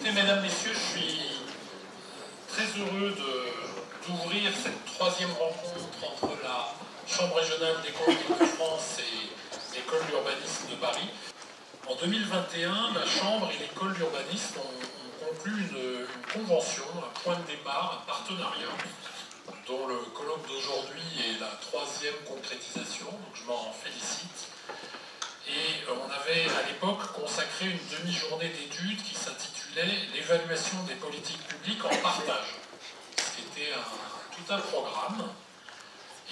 Écoutez, mesdames, messieurs, je suis très heureux d'ouvrir cette troisième rencontre entre la Chambre régionale des comptes d'Île-de-France et l'école d'urbanisme de Paris. En 2021, la Chambre et l'école d'urbanisme ont conclu une convention, un point de départ, un partenariat, dont le colloque d'aujourd'hui est la troisième concrétisation, donc je m'en félicite. Et on avait à l'époque consacré une demi-journée d'études qui s'intitulait « L'évaluation des politiques publiques en partage ». C'était tout un programme.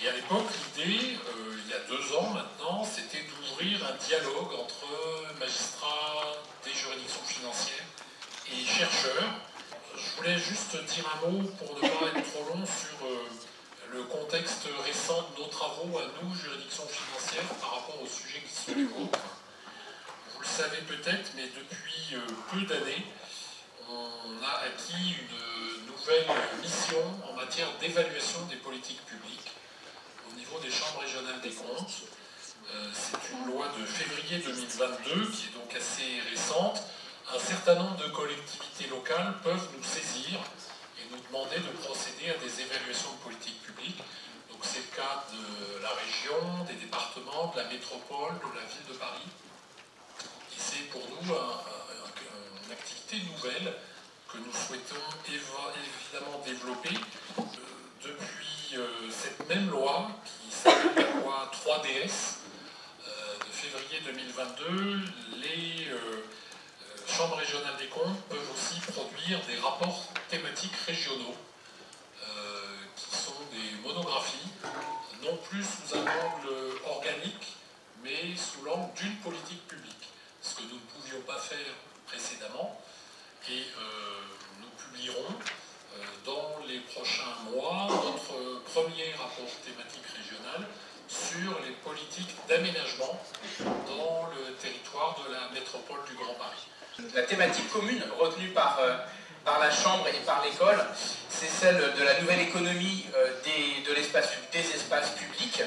Et à l'époque, l'idée, il y a 2 ans maintenant, c'était d'ouvrir un dialogue entre magistrats des juridictions financières et chercheurs. Je voulais juste dire un mot, pour ne pas être trop long, sur le contexte récent de nos travaux à nous, juridictions financières, par rapport aux sujets qui sont les vôtres. Vous le savez peut-être, mais depuis peu d'années, on a acquis une nouvelle mission en matière d'évaluation des politiques publiques au niveau des chambres régionales des comptes. C'est une loi de février 2022 qui est donc assez récente. Un certain nombre de collectivités locales peuvent nous saisir et nous demander de procéder à des évaluations de politique publique. Donc c'est le cas de la région, des départements, de la métropole, de la ville de Paris. Et c'est pour nous une activité nouvelle que nous souhaitons évidemment développer. Depuis cette même loi, qui s'appelle la loi 3DS de février 2022, les chambres régionales des comptes peuvent aussi produire des rapports thématiques régionaux, qui sont des monographies, non plus sous un angle organique, mais sous l'angle d'une politique publique, ce que nous ne pouvions pas faire précédemment. Et nous publierons dans les prochains mois notre premier rapport thématique régional sur les politiques d'aménagement dans le territoire de la métropole du Grand Paris. La thématique commune retenue par la Chambre et par l'école, c'est celle de la nouvelle économie des espaces publics.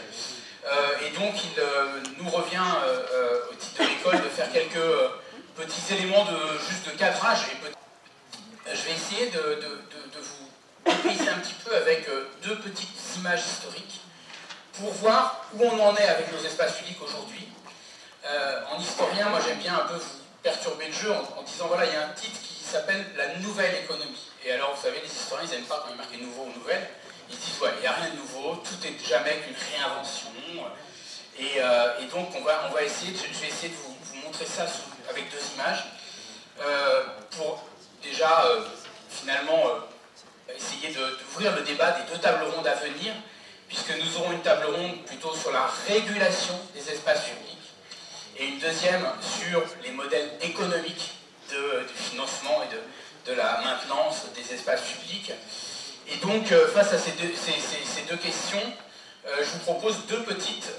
Et donc il nous revient au titre de l'école de faire quelques petits éléments de cadrage. Je vais essayer de vous dépayser un petit peu avec 2 petites images historiques pour voir où on en est avec nos espaces publics aujourd'hui. En historien, moi j'aime bien un peu vous perturber le jeu en disant voilà, il y a un titre qui s'appelle la nouvelle économie. Et alors vous savez, les historiens ils n'aiment pas quand il marqué nouveau ou nouvelle, ils disent ouais, il n'y a rien de nouveau, tout est jamais qu'une réinvention. Et donc on va essayer, je vais essayer de vous montrer ça avec 2 images pour déjà finalement essayer d'ouvrir le débat des 2 tables rondes à venir, puisque nous aurons une table ronde plutôt sur la régulation des espaces publics et une deuxième sur les modèles économiques du financement et de la maintenance des espaces publics. Et donc, face à ces deux questions, je vous propose 2 petites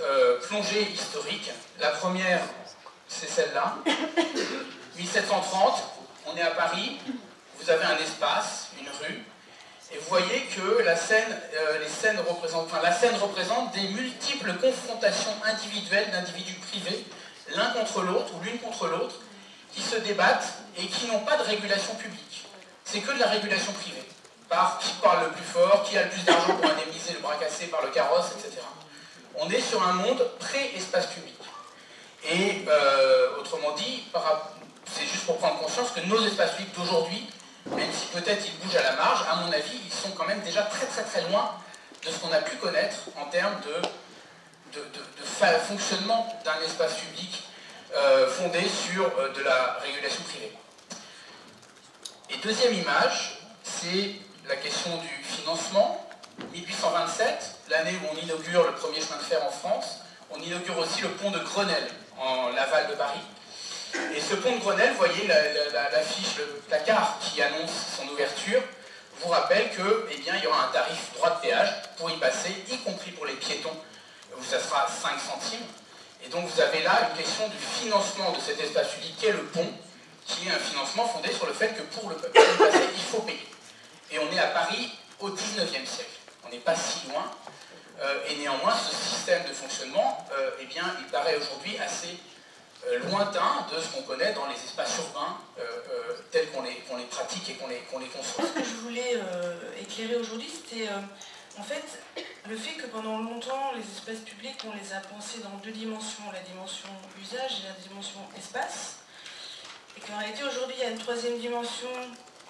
plongées historiques. La première, c'est celle-là. 1730, on est à Paris, vous avez un espace, une rue, et vous voyez que la scène représente des multiples confrontations individuelles d'individus privés, l'un contre l'autre ou l'une contre l'autre, qui se débattent et qui n'ont pas de régulation publique. C'est que de la régulation privée, par qui parle le plus fort, qui a le plus d'argent pour indemniser le bras cassé par le carrosse, etc. On est sur un monde pré-espace public. Et autrement dit, c'est juste pour prendre conscience que nos espaces publics d'aujourd'hui, même si peut-être ils bougent à la marge, à mon avis, ils sont quand même déjà très très très loin de ce qu'on a pu connaître en termes de fonctionnement d'un espace public fondé sur de la régulation privée. Et deuxième image, c'est la question du financement. 1827, l'année où on inaugure le premier chemin de fer en France, on inaugure aussi le pont de Grenelle, en l'aval de Paris. Et ce pont de Grenelle, vous voyez l'affiche, le placard qui annonce son ouverture, vous rappelle que, eh bien, il y aura un tarif droit de péage pour y passer, y compris pour les piétons, où ça sera 5 centimes. Et donc vous avez là une question du financement de cet espace public qu'est le pont, qui est un financement fondé sur le fait que pour le peuple y passer, il faut payer. Et on est à Paris au 19e siècle. On n'est pas si loin. Et néanmoins, ce système de fonctionnement, eh bien, il paraît aujourd'hui assez lointain de ce qu'on connaît dans les espaces urbains tels qu'on les pratique et qu'on les conçoit. Ce que je voulais éclairer aujourd'hui, c'était en fait le fait que pendant longtemps, les espaces publics, on les a pensés dans deux dimensions, la dimension usage et la dimension espace. Et qu'en réalité, aujourd'hui, il y a une troisième dimension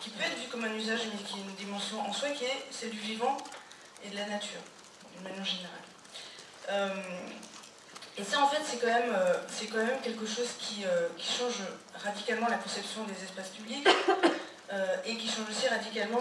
qui peut être vue comme un usage, mais qui est une dimension en soi, qui est celle du vivant et de la nature, d'une manière générale. Et ça, en fait, c'est quand même quelque chose qui change radicalement la conception des espaces publics et qui change aussi radicalement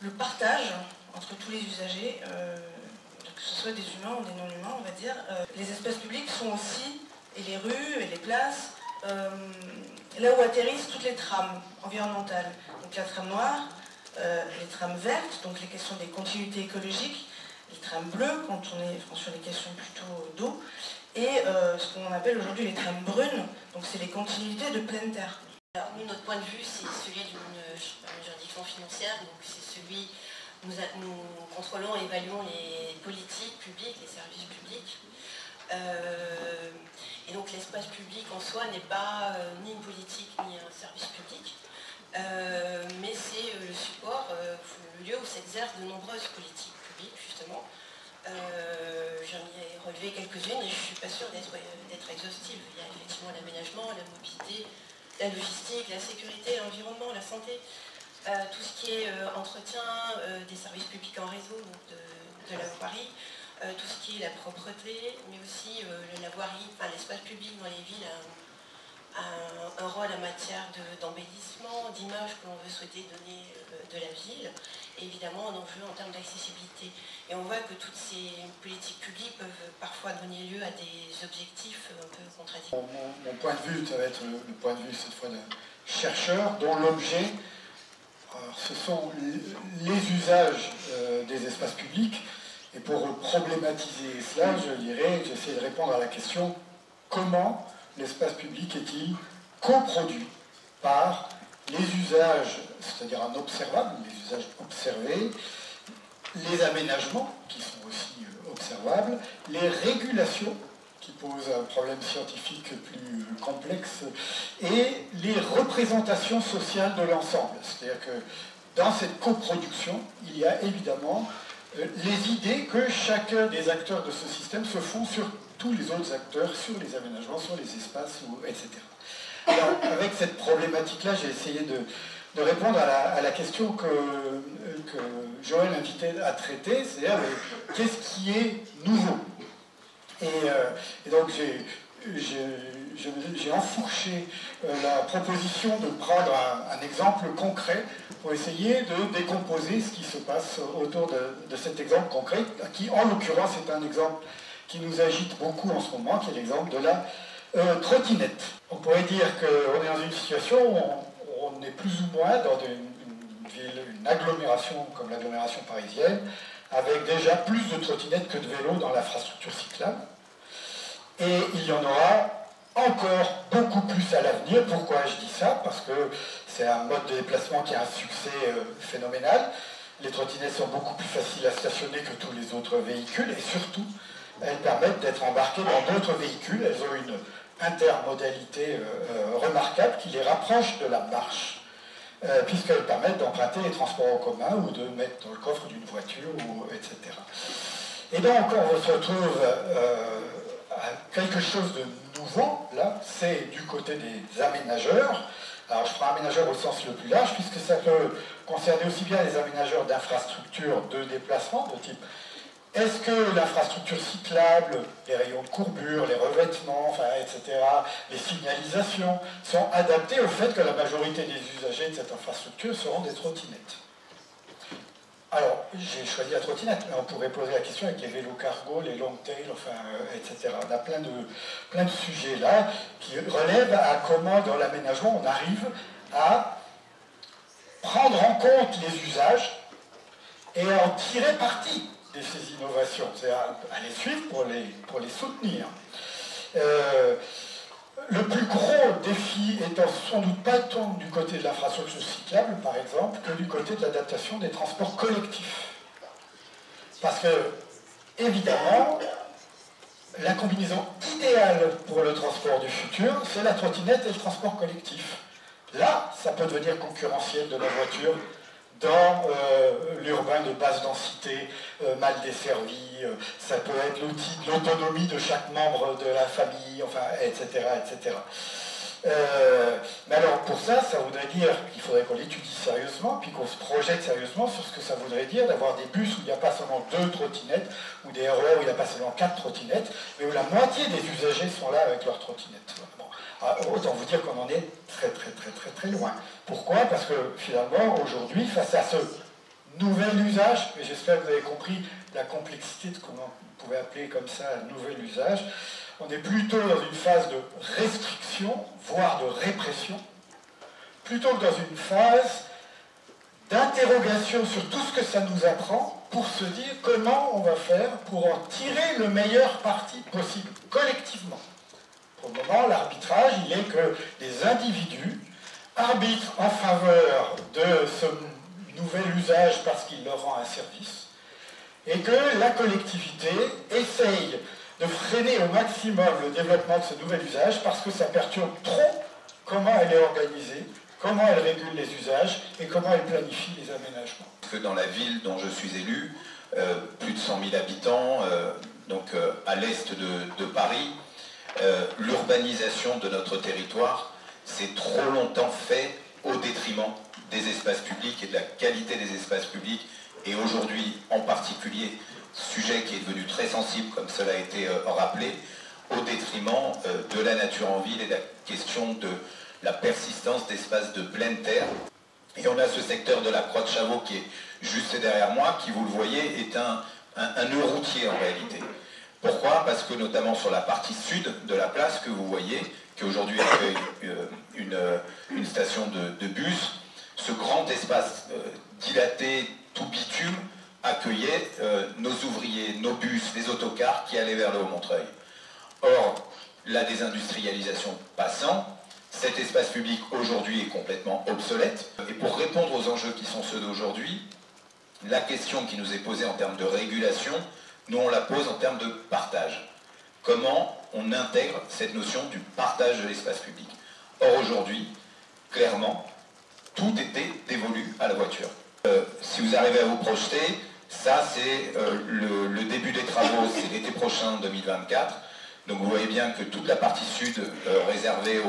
le partage entre tous les usagers, que ce soit des humains ou des non-humains, on va dire. Les espaces publics sont aussi, et les rues et les places, là où atterrissent toutes les trames environnementales. Donc la trame noire, les trames vertes, donc les questions des continuités écologiques, les trames bleues, quand on est sur les questions plutôt d'eau, et ce qu'on appelle aujourd'hui les trames brunes, donc c'est les continuités de pleine terre. Alors, nous, notre point de vue, c'est celui d'une juridiction financière, donc c'est celui où nous contrôlons et évaluons les politiques publiques, les services publics. Et donc l'espace public en soi n'est pas ni une politique ni un service public, mais c'est le support, le lieu où s'exercent de nombreuses politiques publiques, justement. J'en ai relevé quelques-unes et je ne suis pas sûre d'être exhaustive. Il y a effectivement l'aménagement, la mobilité, la logistique, la sécurité, l'environnement, la santé, tout ce qui est entretien des services publics en réseau, donc de la voirie, tout ce qui est la propreté, mais aussi la voirie, enfin, l'espace public dans les villes a un rôle en matière d'embellissement, d'image que l'on veut souhaiter donner de la ville, et évidemment un enjeu en termes d'accessibilité. Et on voit que toutes ces politiques publiques peuvent parfois donner lieu à des objectifs un peu contradictoires. Mon point de vue, ça va être le point de vue cette fois d'un chercheur dont l'objet, ce sont les usages des espaces publics. Et pour problématiser cela, je dirais, j'essaie de répondre à la question comment l'espace public est-il coproduit par les usages, c'est-à-dire un observable, les usages observés, les aménagements qui sont aussi observables, les régulations qui posent un problème scientifique plus complexe et les représentations sociales de l'ensemble. C'est-à-dire que dans cette coproduction, il y a évidemment les idées que chacun des acteurs de ce système se font sur tous les autres acteurs, sur les aménagements, sur les espaces, etc. Alors, avec cette problématique-là, j'ai essayé de répondre à la question que Joël invitait à traiter, c'est-à-dire qu'est-ce qui est nouveau. Et donc j'ai enfourché la proposition de prendre un exemple concret pour essayer de décomposer ce qui se passe autour de cet exemple concret, qui en l'occurrence est un exemple qui nous agite beaucoup en ce moment, qui est l'exemple de la trottinette. On pourrait dire qu'on est dans une situation où on est plus ou moins dans une ville, une agglomération comme l'agglomération parisienne, avec déjà plus de trottinettes que de vélos dans l'infrastructure cyclable. Et il y en aura encore beaucoup plus à l'avenir. Pourquoi je dis ça? Parce que c'est un mode de déplacement qui a un succès phénoménal. Les trottinettes sont beaucoup plus faciles à stationner que tous les autres véhicules et surtout, elles permettent d'être embarquées dans d'autres véhicules. Elles ont une intermodalité remarquable qui les rapproche de la marche, puisqu'elles permettent d'emprunter les transports en commun ou de mettre dans le coffre d'une voiture, etc. Et donc, on se retrouve à quelque chose de nouveau, là, c'est du côté des aménageurs. Alors, je prends aménageurs au sens le plus large, puisque ça peut concerner aussi bien les aménageurs d'infrastructures de déplacement, de type est-ce que l'infrastructure cyclable, les rayons de courbure, les revêtements, enfin, etc., les signalisations, sont adaptés au fait que la majorité des usagers de cette infrastructure seront des trottinettes. Alors, j'ai choisi la trottinette, mais on pourrait poser la question avec les vélos cargo, les long tail, enfin, etc. On a plein de sujets là qui relèvent à comment, dans l'aménagement, on arrive à prendre en compte les usages et à en tirer parti de ces innovations, c'est à les suivre pour les soutenir. Le plus gros défi étant sans doute pas tant du côté de l'infrastructure cyclable, par exemple, que du côté de l'adaptation des transports collectifs. Parce que, évidemment, la combinaison idéale pour le transport du futur, c'est la trottinette et le transport collectif. Là, ça peut devenir concurrentiel de la voiture dans l'urbain de basse densité, mal desservi, ça peut être l'outil de l'autonomie de chaque membre de la famille, enfin, etc., etc. Mais alors pour ça, ça voudrait dire qu'il faudrait qu'on l'étudie sérieusement, puis qu'on se projette sérieusement sur ce que ça voudrait dire d'avoir des bus où il n'y a pas seulement 2 trottinettes, ou des RER où il n'y a pas seulement 4 trottinettes, mais où la moitié des usagers sont là avec leurs trottinettes. Bon. Autant vous dire qu'on en est très loin. Pourquoi? Parce que finalement, aujourd'hui, face à ce nouvel usage, et j'espère que vous avez compris la complexité de comment on pouvait appeler comme ça un nouvel usage, on est plutôt dans une phase de restriction, voire de répression, plutôt que dans une phase d'interrogation sur tout ce que ça nous apprend pour se dire comment on va faire pour en tirer le meilleur parti possible, collectivement. Pour le moment, l'arbitrage, il est que les individus arbitrent en faveur de ce nouvel usage parce qu'il leur rend un service, et que la collectivité essaye de freiner au maximum le développement de ce nouvel usage parce que ça perturbe trop comment elle est organisée, comment elle régule les usages et comment elle planifie les aménagements. Que dans la ville dont je suis élu, plus de 100 000 habitants, à l'est de Paris, l'urbanisation de notre territoire s'est trop longtemps fait au détriment des espaces publics et de la qualité des espaces publics, et aujourd'hui en particulier, sujet qui est devenu très sensible comme cela a été rappelé, au détriment de la nature en ville et de la question de la persistance d'espaces de pleine terre. Et on a ce secteur de la Croix de Chavaux qui est juste derrière moi, qui, vous le voyez, est un nœud routier en réalité. Pourquoi? Parce que notamment sur la partie sud de la place que vous voyez, qui aujourd'hui accueille une station de bus, ce grand espace dilaté, tout bitume, accueillait nos ouvriers, nos bus, les autocars qui allaient vers le Haut-Montreuil. Or, la désindustrialisation passant, cet espace public aujourd'hui est complètement obsolète. Et pour répondre aux enjeux qui sont ceux d'aujourd'hui, la question qui nous est posée en termes de régulation, nous on la pose en termes de partage. Comment on intègre cette notion du partage de l'espace public? Or aujourd'hui, clairement, tout était dévolu à la voiture. Si vous arrivez à vous projeter, ça c'est le début des travaux, c'est l'été prochain 2024. Donc vous voyez bien que toute la partie sud réservée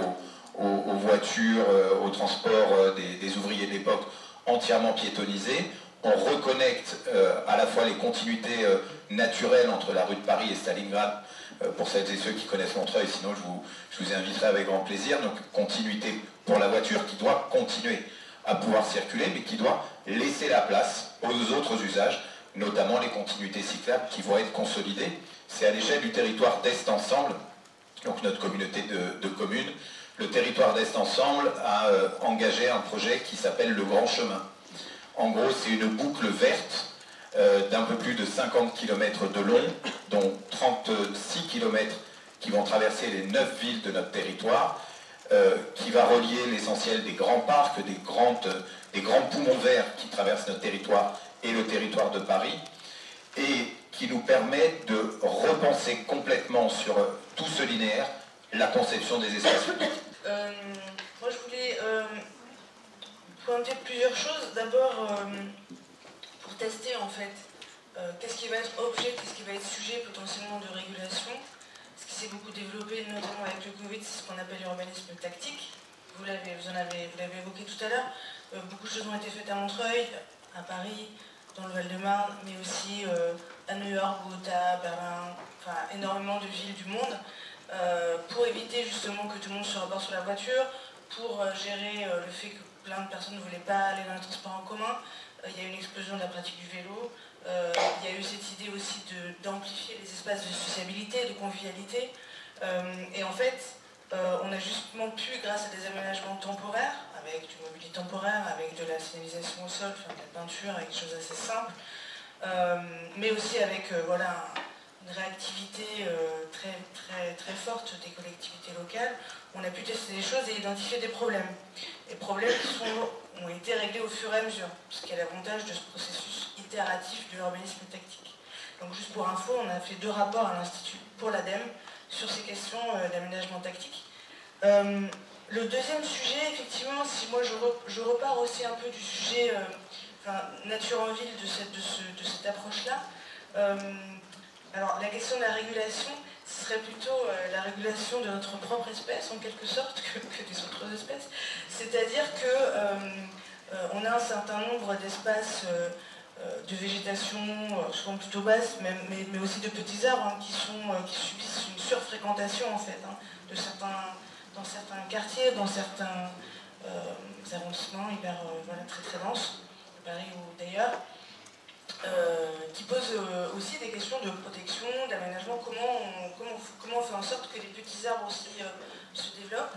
aux voitures, au transport des ouvriers de l'époque, entièrement piétonnisée. On reconnecte à la fois les continuités naturelles entre la rue de Paris et Stalingrad, pour celles et ceux qui connaissent Montreuil, sinon je vous inviterai avec grand plaisir. Donc continuité pour la voiture qui doit continuer à pouvoir circuler, mais qui doit laisser la place aux autres usages, notamment les continuités cyclables qui vont être consolidées. C'est à l'échelle du territoire d'Est Ensemble, donc notre communauté de communes. Le territoire d'Est Ensemble a engagé un projet qui s'appelle le Grand Chemin. En gros, c'est une boucle verte d'un peu plus de 50 km de long, dont 36 km qui vont traverser les 9 villes de notre territoire, qui va relier l'essentiel des grands parcs, des grands poumons verts qui traversent notre territoire et le territoire de Paris, et qui nous permet de repenser complètement sur tout ce linéaire la conception des espaces publics. Moi, je voulais pointer plusieurs choses. D'abord, pour tester en fait, qu'est-ce qui va être objet, qu'est-ce qui va être sujet potentiellement de régulation. Ce qui s'est beaucoup développé, notamment avec le Covid, c'est ce qu'on appelle l'urbanisme tactique. Vous l'avez évoqué tout à l'heure. Beaucoup de choses ont été faites à Montreuil, à Paris, dans le Val-de-Marne, mais aussi à New York, Bogota, Berlin, enfin énormément de villes du monde, pour éviter justement que tout le monde se reporte sur la voiture, pour gérer le fait que plein de personnes ne voulaient pas aller dans les transports en commun. Il y a eu une explosion de la pratique du vélo. Il y a eu cette idée aussi d'amplifier les espaces de sociabilité, de convivialité. Et en fait, on a justement pu, grâce à des aménagements temporaires, avec du mobilier temporaire, avec de la signalisation au sol, enfin, de la peinture, avec des choses assez simples, mais aussi avec voilà, une réactivité très forte des collectivités locales, on a pu tester des choses et identifier des problèmes. Les problèmes ont été réglés au fur et à mesure, ce qui est l'avantage de ce processus itératif de l'urbanisme tactique. Donc juste pour info, on a fait 2 rapports à l'Institut pour l'ADEME sur ces questions d'aménagement tactique. Le deuxième sujet, effectivement, si moi je repars aussi un peu du sujet nature en ville de cette approche-là, alors la question de la régulation, ce serait plutôt la régulation de notre propre espèce, en quelque sorte, que des autres espèces. C'est-à-dire qu'on a un certain nombre d'espaces de végétation, souvent plutôt basse, mais aussi de petits arbres qui subissent une surfréquentation, en fait, dans certains quartiers, dans certains arrondissements très très denses, de Paris ou d'ailleurs. Qui pose aussi des questions de protection, d'aménagement, comment on fait en sorte que les petits arbres aussi se développent.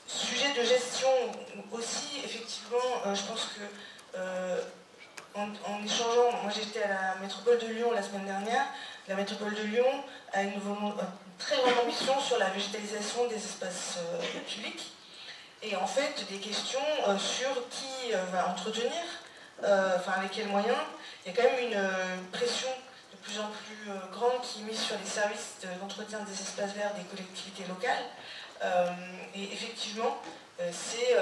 Sujet de gestion aussi, effectivement, je pense que en échangeant, moi j'étais à la métropole de Lyon la semaine dernière, la métropole de Lyon a une très grande ambition sur la végétalisation des espaces publics, et en fait des questions sur qui va entretenir, avec quels moyens. Il y a quand même une pression de plus en plus grande qui est mise sur les services d'entretien des espaces verts des collectivités locales. Et effectivement, c'est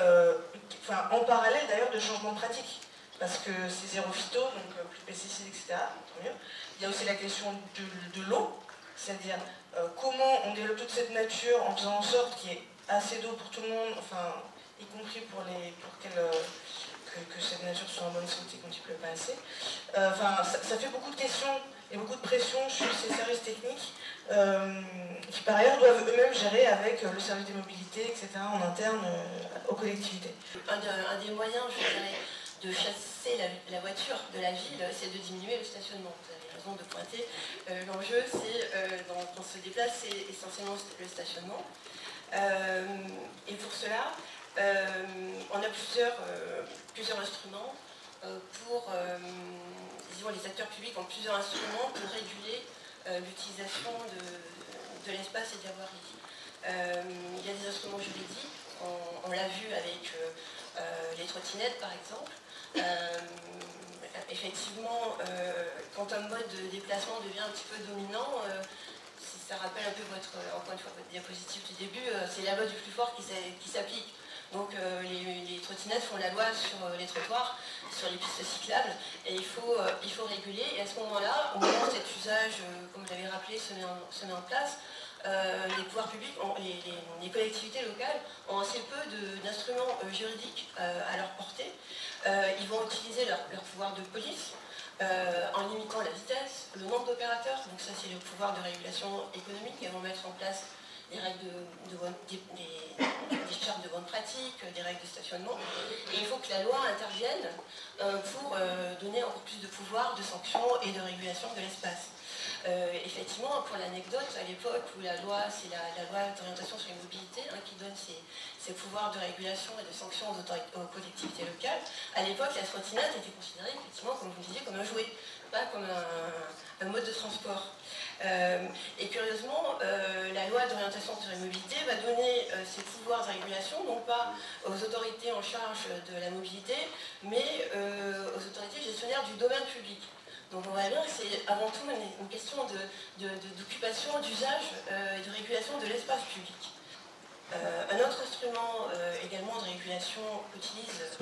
en parallèle d'ailleurs de changements de pratique, parce que c'est zéro phyto, donc plus pesticides, etc. Tant mieux. Il y a aussi la question de l'eau, c'est-à-dire comment on développe toute cette nature en faisant en sorte qu'il y ait assez d'eau pour tout le monde, y compris que cette nature soit en bonne santé quand il ne pleut pas assez. Ça fait beaucoup de questions et beaucoup de pression sur ces services techniques qui par ailleurs doivent eux-mêmes gérer avec le service des mobilités, etc. en interne aux collectivités. Un des moyens, je dirais, de chasser la voiture de la ville, c'est de diminuer le stationnement. Vous avez raison de pointer. L'enjeu, c'est, quand on se déplace, c'est essentiellement le stationnement. Et pour cela, on a plusieurs instruments pour, disons, les acteurs publics ont plusieurs instruments pour réguler l'utilisation de l'espace et de la voirie. Il y a des instruments juridiques, on l'a vu avec les trottinettes par exemple. Effectivement, quand un mode de déplacement devient un petit peu dominant, ça rappelle un peu encore une fois, votre diapositive du début, c'est la loi du plus fort qui s'applique. Donc les trottinettes font la loi sur les trottoirs, sur les pistes cyclables, et il faut réguler. Et à ce moment-là, au moment où cet usage, comme je l'avais rappelé, se met en place, les pouvoirs publics, les collectivités locales ont assez peu d'instruments juridiques à leur portée. Ils vont utiliser leur pouvoir de police en limitant la vitesse, le nombre d'opérateurs, donc ça c'est le pouvoir de régulation économique. Ils vont mettre en place des règles des chartes de bonne pratique, des règles de stationnement. Et il faut que la loi intervienne pour donner encore plus de pouvoir, de sanctions et de régulation de l'espace. Effectivement, pour l'anecdote, à l'époque où la loi, c'est la loi d'orientation sur les mobilités qui donne ses pouvoirs de régulation et de sanctions aux collectivités locales, à l'époque, la trottinette était considérée, effectivement, comme vous le disiez, comme un jouet, pas comme un mode de transport. Et curieusement, la loi d'orientation sur les mobilités va donner ses pouvoirs de régulation, non pas aux autorités en charge de la mobilité, mais aux autorités gestionnaires du domaine public. Donc on voit bien que c'est avant tout une question d'occupation, d'usage et de régulation de l'espace public. Un autre instrument également de régulation qu'utilisent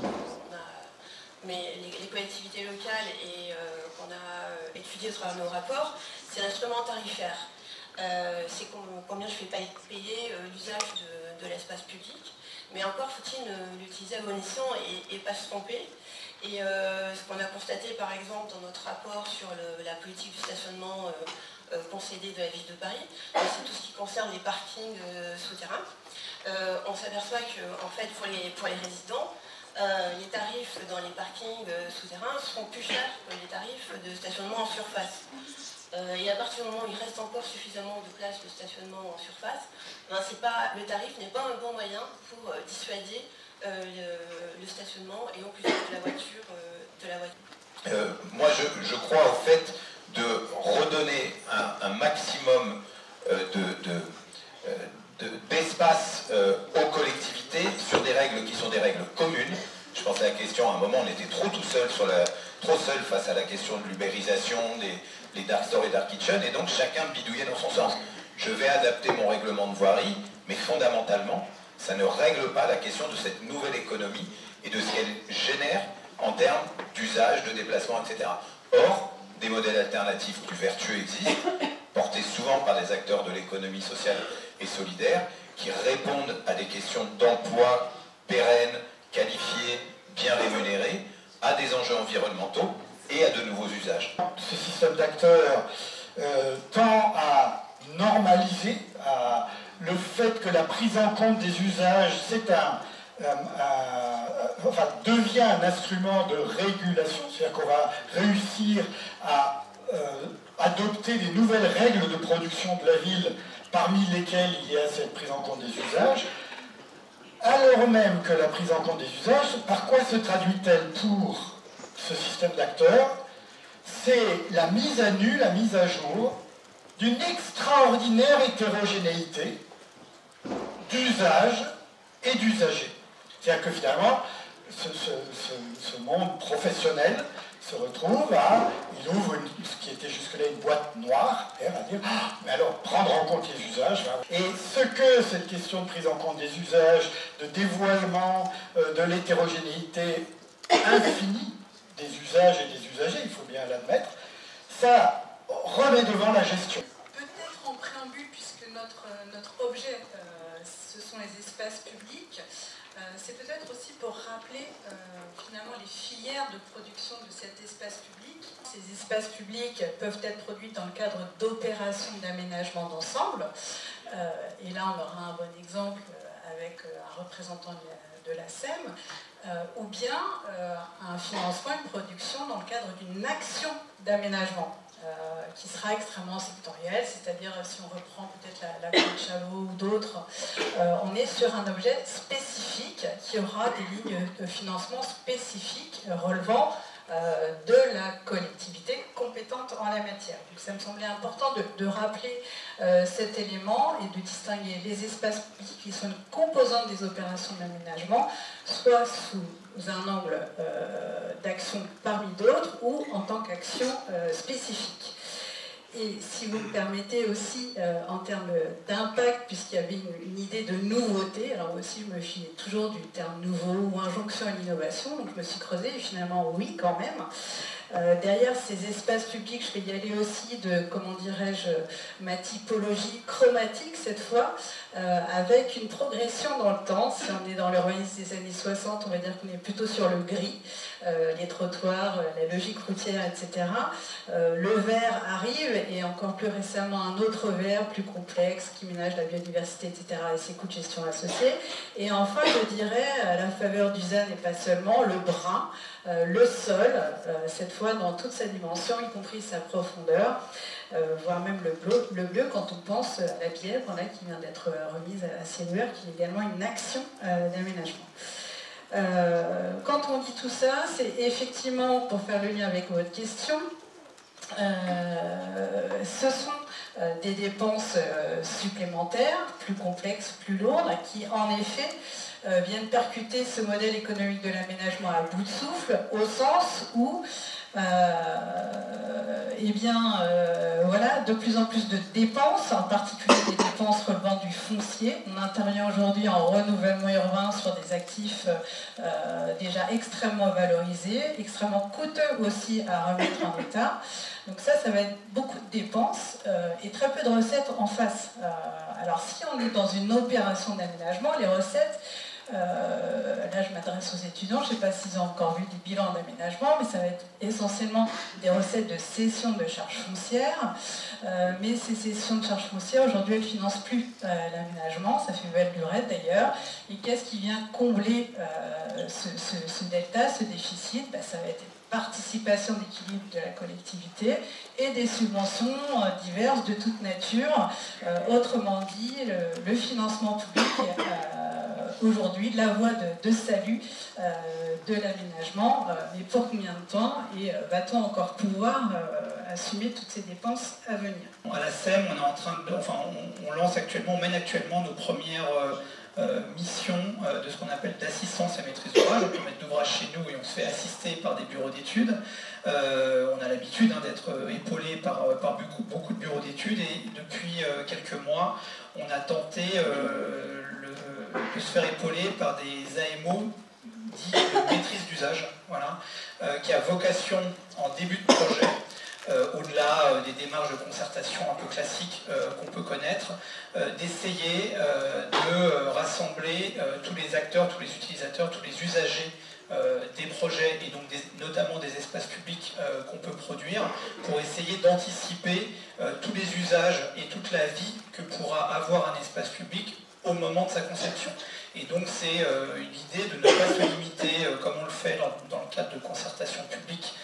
les collectivités locales et qu'on a étudié au travers de nos rapports, c'est l'instrument tarifaire. C'est combien je fais payer l'usage de l'espace public, mais encore faut-il l'utiliser à bon escient et pas se tromper. Et ce qu'on a constaté par exemple dans notre rapport sur la politique du stationnement concédé de la ville de Paris, c'est tout ce qui concerne les parkings souterrains. On s'aperçoit que en fait, pour les résidents, les tarifs dans les parkings souterrains seront plus chers que les tarifs de stationnement en surface. Et à partir du moment où il reste encore suffisamment de place de stationnement en surface, le tarif n'est pas un bon moyen pour dissuader le stationnement et en plus de la voiture. Moi, je crois en fait de redonner un maximum d'espace aux collectivités sur des règles qui sont des règles communes. Je pense à la question, à un moment, on était trop tout seul sur trop seul face à la question de l'ubérisation, les dark stores et dark kitchen, et donc chacun bidouillait dans son sens. Je vais adapter mon règlement de voirie, mais fondamentalement, ça ne règle pas la question de cette nouvelle économie et de ce qu'elle génère en termes d'usage, de déplacement, etc. Or, des modèles alternatifs plus vertueux existent, portés souvent par des acteurs de l'économie sociale et solidaire, qui répondent à des questions d'emploi pérennes, qualifiés, bien rémunérés, à des enjeux environnementaux et à de nouveaux usages. Ce système d'acteurs tend à normaliser le fait que la prise en compte des usages, devient un instrument de régulation, c'est-à-dire qu'on va réussir à adopter des nouvelles règles de production de la ville, parmi lesquelles il y a cette prise en compte des usages, alors même que la prise en compte des usages, par quoi se traduit-elle pour ce système d'acteurs? C'est la mise à nu, la mise à jour d'une extraordinaire hétérogénéité d'usages et d'usagers. C'est-à-dire que finalement, ce monde professionnel se retrouve il ouvre ce qui était jusque-là une boîte noire, à dire, mais alors prendre en compte les usages. Et ce que cette question de prise en compte des usages, de dévoilement de l'hétérogénéité infinie des usages et des usagers, il faut bien l'admettre, ça remet devant la gestion. Peut-être en préambule, puisque notre objet, ce sont les espaces publics, c'est peut-être aussi pour rappeler finalement les filières de production de cet espace public. Ces espaces publics peuvent être produits dans le cadre d'opérations d'aménagement d'ensemble. Et là, on aura un bon exemple avec un représentant de la SEM, ou bien un financement, une production dans le cadre d'une action d'aménagement. Qui sera extrêmement sectorielle, c'est-à-dire si on reprend peut-être la Côte de Chavaux ou d'autres, on est sur un objet spécifique qui aura des lignes de financement spécifiques relevant de la collectivité compétente en la matière. Donc ça me semblait important de rappeler cet élément et de distinguer les espaces publics qui sont une composante des opérations d'aménagement, soit sous un angle d'action parmi d'autres ou en tant qu'action spécifique. Et si vous me permettez aussi, en termes d'impact, puisqu'il y avait une idée de nouveauté, alors aussi je me fiais toujours du terme nouveau ou injonction à l'innovation, donc je me suis creusée et finalement oui quand même. Derrière ces espaces publics, je vais y aller aussi de, comment dirais-je, ma typologie chromatique cette fois, avec une progression dans le temps. Si on est dans l'urbanisme des années 60, on va dire qu'on est plutôt sur le gris, les trottoirs, la logique routière, etc. Le vert arrive, et encore plus récemment un autre vert plus complexe qui ménage la biodiversité, etc. et ses coûts de gestion associés. Et enfin, je dirais, à la faveur du ZAN et pas seulement, le brun, le sol, cette fois dans toute sa dimension, y compris sa profondeur, voire même le bleu quand on pense à la Bièvre là, qui vient d'être remise à ciel ouvert, qui est également une action d'aménagement. Quand on dit tout ça, c'est effectivement, pour faire le lien avec votre question, ce sont des dépenses supplémentaires, plus complexes, plus lourdes, qui en effet viennent percuter ce modèle économique de l'aménagement à bout de souffle, au sens où voilà, de plus en plus de dépenses, en particulier des dépenses relevant du foncier. On intervient aujourd'hui en renouvellement urbain sur des actifs déjà extrêmement valorisés, extrêmement coûteux aussi à remettre en état. Donc ça va être beaucoup de dépenses et très peu de recettes en face. Alors si on est dans une opération d'aménagement, les recettes, là je m'adresse aux étudiants, je ne sais pas s'ils ont encore vu des bilans d'aménagement, mais ça va être essentiellement des recettes de cession de charges foncières, mais ces cessions de charges foncières aujourd'hui elles ne financent plus l'aménagement, ça fait belle lurette d'ailleurs, et qu'est-ce qui vient combler ce delta, ce déficit? Ça va être participation d'équilibre de la collectivité et des subventions diverses de toute nature, autrement dit le financement public aujourd'hui la voie de salut de l'aménagement, mais pour combien de temps et va-t-on encore pouvoir assumer toutes ces dépenses à venir? À la SEM, on est en train de, on lance actuellement, on mène actuellement nos premières mission de ce qu'on appelle d'assistance à maîtrise d'ouvrage. On peut mettre d'ouvrage chez nous et on se fait assister par des bureaux d'études. On a l'habitude d'être épaulé par beaucoup de bureaux d'études et depuis quelques mois, on a tenté de se faire épauler par des AMO dits de maîtrise d'usage, voilà, qui a vocation en début de projet, au-delà des démarches de concertation un peu classiques qu'on peut connaître, d'essayer de rassembler tous les acteurs, tous les utilisateurs, tous les usagers des projets et donc notamment des espaces publics qu'on peut produire pour essayer d'anticiper tous les usages et toute la vie que pourra avoir un espace public au moment de sa conception. Et donc c'est l'idée de ne pas se limiter, comme on le fait dans le cadre de concertation publique,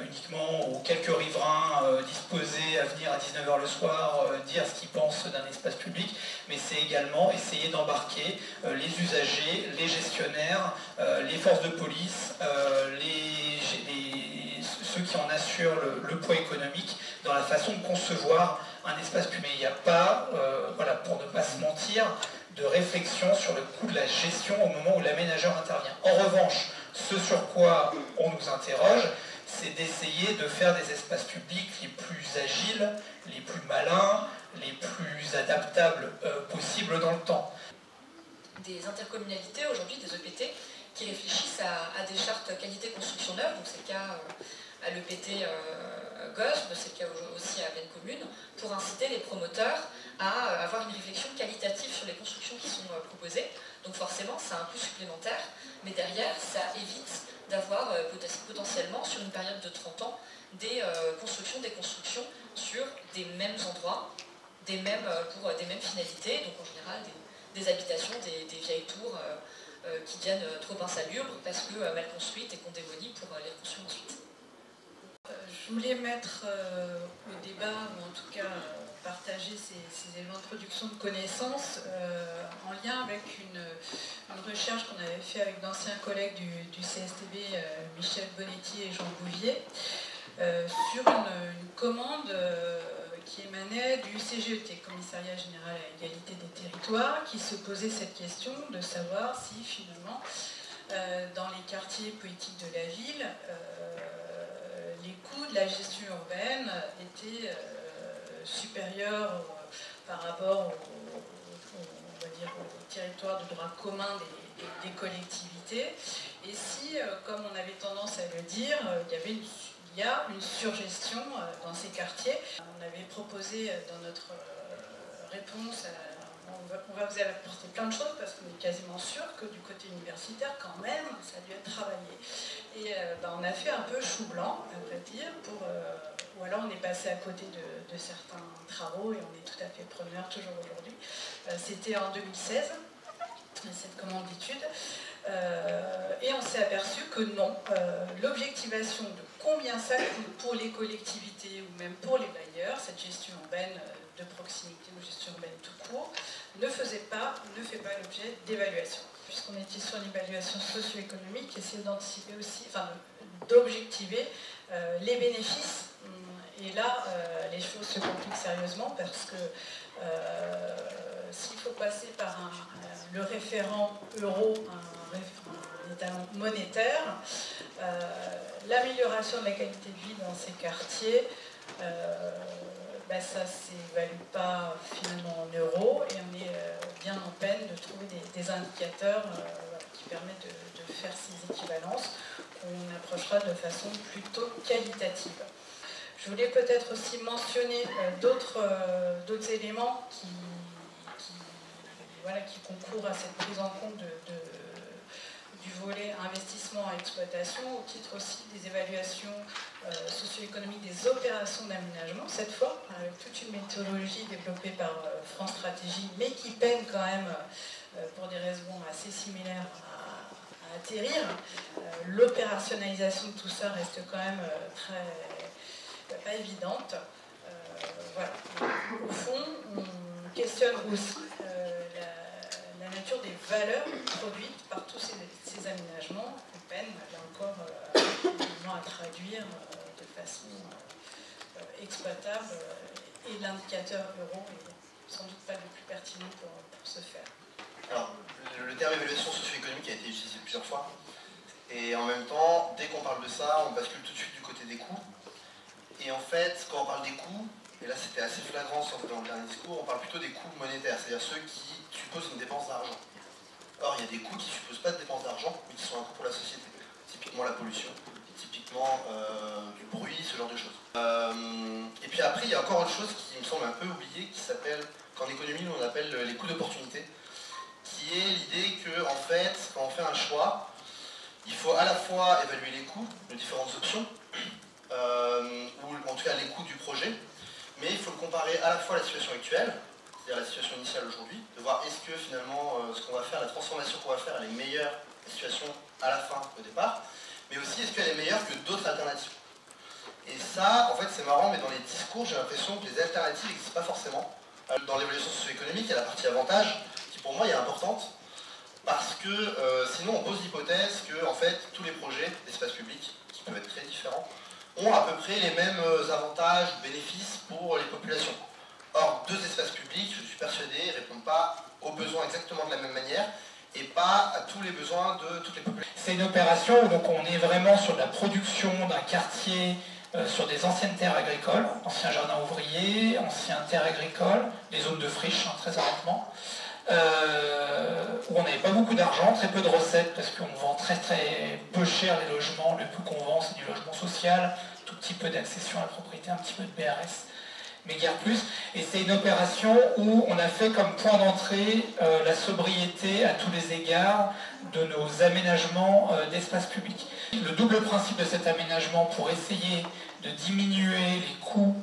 uniquement aux quelques riverains disposés à venir à 19h le soir dire ce qu'ils pensent d'un espace public, mais c'est également essayer d'embarquer les usagers, les gestionnaires, les forces de police, ceux qui en assurent le poids économique dans la façon de concevoir un espace public. Il n'y a pas, voilà, pour ne pas se mentir, de réflexion sur le coût de la gestion au moment où l'aménageur intervient. En revanche, ce sur quoi on nous interroge, c'est d'essayer de faire des espaces publics les plus agiles, les plus malins, les plus adaptables possibles dans le temps. Des intercommunalités aujourd'hui, des EPT, qui réfléchissent à des chartes qualité construction neuve, donc c'est le cas à l'EPT Gosbe, c'est le cas aussi à Vienne Commune, pour inciter les promoteurs à avoir une réflexion qualitative sur les constructions qui sont proposées. Donc forcément, c'est un coût supplémentaire, mais derrière, ça évite d'avoir potentiellement, sur une période de 30 ans, des constructions sur des mêmes endroits, pour des mêmes finalités, donc en général des habitations, des vieilles tours qui deviennent trop insalubres parce que mal construites et qu'on démolit pour les construire ensuite. Je voulais mettre au débat, ou en tout cas partager ces éléments de production de connaissances en lien avec une recherche qu'on avait fait avec d'anciens collègues du CSTB, Michel Bonetti et Jean Bouvier, sur une commande qui émanait du CGET, Commissariat Général à l'Égalité des Territoires, qui se posait cette question de savoir si finalement, dans les quartiers politiques de la ville, les coûts de la gestion urbaine étaient supérieurs par rapport au territoire de droit commun des collectivités, et si, comme on avait tendance à le dire, il y a une surgestion dans ces quartiers. On avait proposé dans notre réponse, on va vous apporter plein de choses parce qu'on est quasiment sûr que du côté universitaire, quand même, ça a dû être travaillé. Et on a fait un peu chou blanc, à vrai dire, ou alors on est passé à côté de certains travaux et on est tout à fait preneur toujours aujourd'hui. C'était en 2016, cette commande d'études. Et on s'est aperçu que non, l'objectivation de combien ça coûte pour les collectivités ou même pour les bailleurs, cette gestion urbaine de proximité ou gestion urbaine tout court, ne fait pas l'objet d'évaluation. Puisqu'on était sur l'évaluation socio-économique, essayer d'anticiper aussi, enfin d'objectiver les bénéfices. Et là, les choses se compliquent sérieusement parce que s'il faut passer par le référent euro, un étalon monétaire, l'amélioration de la qualité de vie dans ces quartiers, ça ne s'évalue pas finalement en euros et on est bien en peine de trouver des indicateurs qui permettent de faire ces équivalences qu'on approchera de façon plutôt qualitative. Je voulais peut-être aussi mentionner d'autres éléments qui concourent à cette prise en compte du volet investissement et exploitation, au titre aussi des évaluations socio-économiques des opérations d'aménagement, cette fois, avec toute une méthodologie développée par France Stratégie, mais qui peine quand même, pour des raisons assez similaires, à atterrir. L'opérationnalisation de tout ça reste quand même pas évidente. Voilà. Au fond, on questionne aussi la nature des valeurs produites par tous ces aménagements qu'on peine, là encore, à traduire de façon exploitable, et l'indicateur euro est sans doute pas le plus pertinent pour ce faire. Alors, le terme évaluation socio-économique a été utilisé plusieurs fois. Et en même temps, dès qu'on parle de ça, on bascule tout de suite du côté des coûts. Et en fait, quand on parle des coûts, et là c'était assez flagrant dans le dernier discours, on parle plutôt des coûts monétaires, c'est-à-dire ceux qui supposent une dépense d'argent. Or, il y a des coûts qui ne supposent pas de dépense d'argent, mais qui sont un coût pour la société. Typiquement la pollution, typiquement du bruit, ce genre de choses. Et puis après, il y a encore autre chose qui me semble un peu oubliée, qui s'appelle, qu'en économie, nous on appelle les coûts d'opportunité, qui est l'idée que, en fait, quand on fait un choix, il faut à la fois évaluer les coûts de différentes options, ou en tout cas les coûts du projet, mais il faut le comparer à la fois à la situation actuelle, c'est-à-dire la situation initiale aujourd'hui, de voir est-ce que finalement ce qu'on va faire, la transformation qu'on va faire, elle est meilleure que la situation à la fin au départ, mais aussi est-ce qu'elle est meilleure que d'autres alternatives. Et ça, en fait, c'est marrant, mais dans les discours, j'ai l'impression que les alternatives n'existent pas forcément. Dans l'évaluation socio-économique, il y a la partie avantage, qui pour moi est importante, parce que sinon on pose l'hypothèse que en fait, tous les projets d'espace public, qui peuvent être très différents, ont à peu près les mêmes avantages ou bénéfices pour les populations. Or, deux espaces publics, je suis persuadé, ne répondent pas aux besoins exactement de la même manière et pas à tous les besoins de toutes les populations. C'est une opération où donc, on est vraiment sur de la production d'un quartier, sur des anciennes terres agricoles, anciens jardins ouvriers, anciennes terres agricoles, des zones de friche, très honnêtement, où on n'avait pas beaucoup d'argent, très peu de recettes, parce qu'on vend très peu cher les logements, le plus qu'on vend c'est du logement social, tout petit peu d'accession à la propriété, un petit peu de BRS, mais guère plus. Et c'est une opération où on a fait comme point d'entrée la sobriété à tous les égards de nos aménagements d'espace public. Le double principe de cet aménagement pour essayer de diminuer les coûts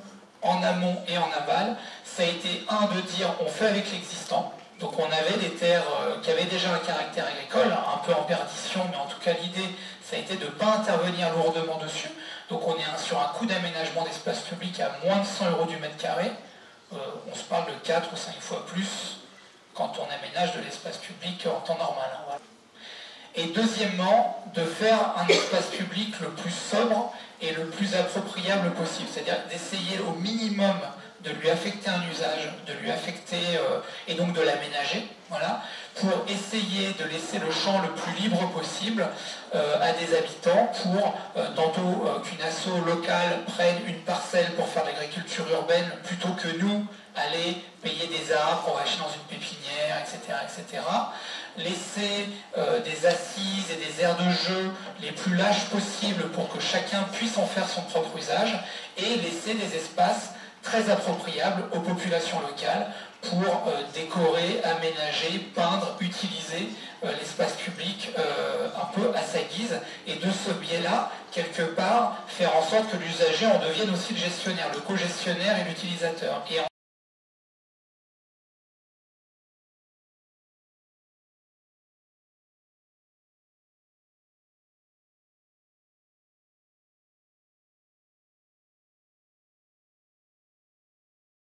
en amont et en aval, ça a été de dire on fait avec l'existant. Donc on avait des terres qui avaient déjà un caractère agricole, un peu en perdition, mais en tout cas l'idée, ça a été de ne pas intervenir lourdement dessus. Donc on est sur un coût d'aménagement d'espace public à moins de 100 € du mètre carré. On se parle de 4 ou 5 fois plus quand on aménage de l'espace public en temps normal. Voilà. Et deuxièmement, de faire un espace public le plus sobre et le plus appropriable possible. C'est-à-dire d'essayer au minimum de lui affecter un usage, de lui affecter et donc de l'aménager, voilà, pour essayer de laisser le champ le plus libre possible à des habitants pour tantôt qu'une asso locale prenne une parcelle pour faire de l'agriculture urbaine plutôt que nous aller payer des arbres pour acheter dans une pépinière, etc., etc. Laisser des assises et des aires de jeu les plus lâches possibles pour que chacun puisse en faire son propre usage et laisser des espaces très appropriables aux populations locales pour décorer, aménager, peindre, utiliser l'espace public un peu à sa guise et de ce biais-là, quelque part, faire en sorte que l'usager en devienne aussi le gestionnaire, le co-gestionnaire et l'utilisateur.